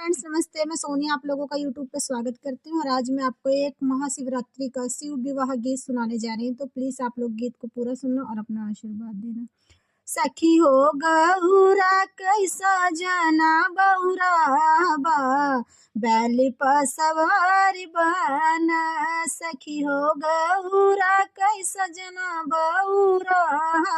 Friends नमस्ते, मैं सोनिया आप लोगों का यूट्यूब पे स्वागत करती हूँ और आज मैं आपको एक महाशिवरात्रि का शिव विवाह गीत सुनाने जा रही हूँ। तो प्लीज आप लोग गीत को पूरा सुनना और अपना आशीर्वाद देना। सखी हो गौरा कैसा जाना बौरा बा, बैल पर सवार बाना। सखी हो गौरा कैसा जना बौरा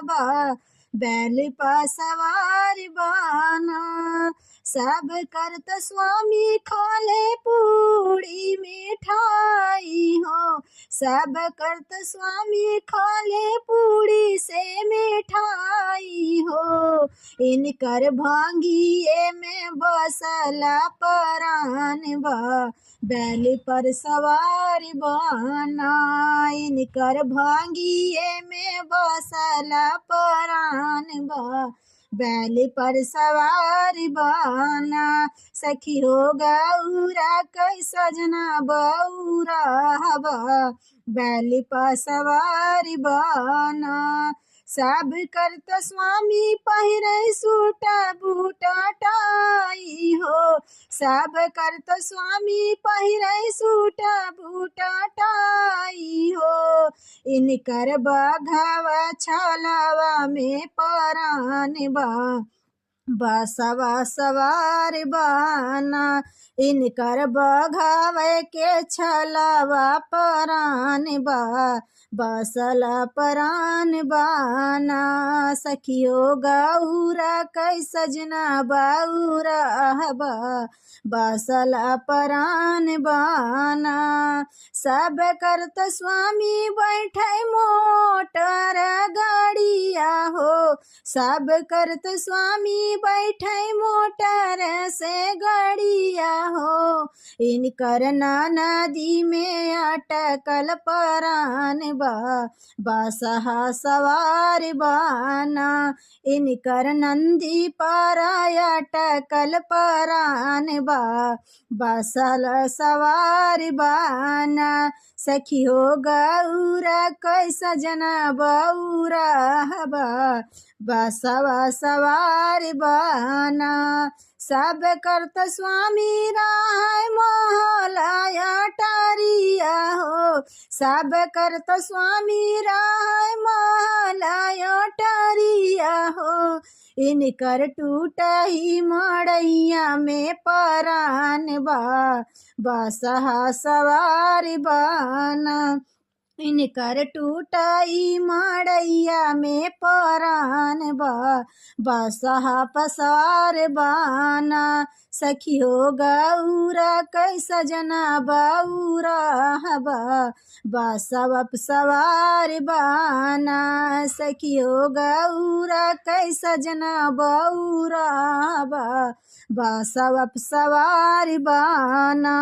बा, बैल पर सवार बाना। सब करत स्वामी खाले पूड़ी मिठाई हो, सब करत स्वामी खाले पूड़ी से मिठाई हो। इनकर भांगिए में बसला परान बा, बैल पर सवार बाना। इनकर भांगिए में बसला परान बा, बैल पर सवार बाना। सखी हो गौरा कैसा जना बौरा बा, बैल पर सवार बाना। सब करत स्वामी पहिरे सूटा बूटा टाई हो, सब करत स्वामी पहिरे सूटा बूटा टाई हो। इनकर बघावा छालावा में परान बा, बसवा सवार बाना। इनकर बघावे के छलावा परान बा, बसला परान बाना। सखियो गौरा कैसा जना बौरा बा, बसला परान बाना। सब करत स्वामी बैठे मोटर गाड़िया हो, सब करत स्वामी बैठे मोटर से गाड़िया हो। इनकर नदी में अटकल परान बा, बसहा सवार बाना। इनकर नंदी पर अटकल परान बा, बसल सवार बाना। सखी हो गौरा कैसा जना बौरा बा, बसवा सवार बाना। सब करत स्वामी राय मोहलाया टारिया हो, सब करत स्वामी राय मोहलाया टारिया हो। इनकर टूटा ही मड़ैया में परान बा, बसहा सवार बाना। इनकर टूटाई मड़ैया में परान बा, बसहा पसार बाना। सखी हो गौरा कैसा जना बौरा बा, बसवा सवार बाना। सखी हो गौरा कैसा जना बौरा बा, बसवा सवार बाना।